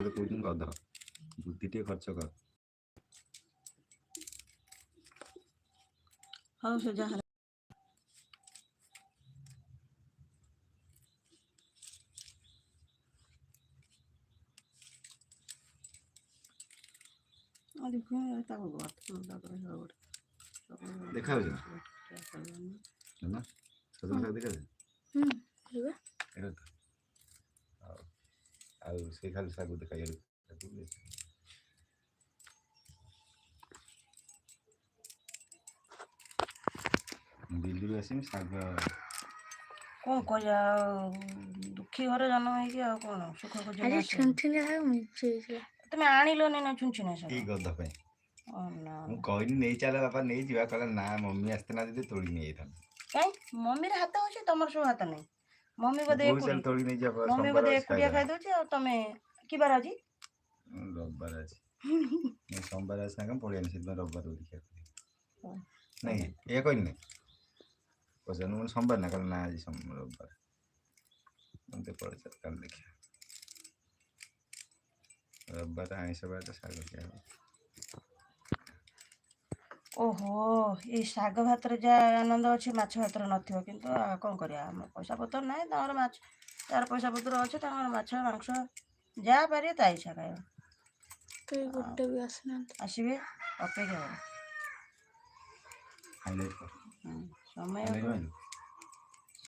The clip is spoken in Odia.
କହୁଛନ୍ତି ଗଧ ବୁଦ୍ଧି ଟିକେ ଖର୍ଚ୍ଚ କର। ହଉ ସେ ଯାହା ଦେଖାଯାଉଛି ନା ସଜନା ଶାଗ ଦେଖାଯାଉଛି। ଆଉ ସେ ଖାଲି ଶାଗ ଦେଖାଯାଉଛି। ଦିଲ୍ଲୀରୁ ଆସିବି ଶାଗ କଣ କରିବା ଦୁଃଖୀ ଘରେ ଜନ୍ମ ହେଇକି ଆଉ କଣ ସୁଖ ତମେ ଆଣିଲନି ନା ଛୁଞ୍ଚିଣା ଶାଗ ଏଇ ଗଧ ପାଇଁ। ମୁଁ କହିନି ନେଇ ଚାଲ ବାପା ନେଇଯିବା, କହିଲା ନା ମମି ଆସିଥିଲା ଯଦି ତୋଳି ନେଇଯାଇଥାନ୍ତି। କାଇଁ ମମିର ହାତ ଅଛି ତମର ସବୁ ହାତ ନାହିଁ। ମମି ବୋଧେ ଚାଲ ତୋଳି ନେଇଯିବା ମମି ବୋଧେ ଏକୁଟିଆ ଖାଇଦଉଛି ଆଉ ତମେ କି ବାର ଆଜି? ରବିବାର ଅଛି। ସୋମବାର ଆସି ସାଙ୍ଗେ ପଳେଇ ଆନି ସେଥିପାଇଁ ରବିବାର ଦେଖିବା ନାଇଁ ଏଇଆ କହିନି ପଚାରୁ ମୁଁ ସୋମବାର ନା କହିଲା ନା ଆଜି ରବିବାର। ମତେ ପଳେଇ ଚାଲ କାଲି ଦେଖିବା। ରବିବାର ଆଇଁଷ ବାର ଶାଗ ଖିଆ ହବ। ଓହୋ ଏଇ ଶାଗ ଭାତରେ ଯାହା ଆନନ୍ଦ ଅଛି ମାଛ ଭାତରେ ନଥିବ, କିନ୍ତୁ କଣ କରିବା ଆମର ପଇସା ପତ୍ର ନାହିଁ, ତାଙ୍କର ମାଛ ଯାହାର ପଇସା ପତ୍ର ଅଛି ତାଙ୍କର ମାଛ ମାଂସ ଯାହା ପାରିବେ ତା ଇଚ୍ଛା ଖାଇବା। ଗୋଟେ ବି ଆସିନାହାନ୍ତି। ଆସିବେ ଅପେକ୍ଷା କର। ସମୟ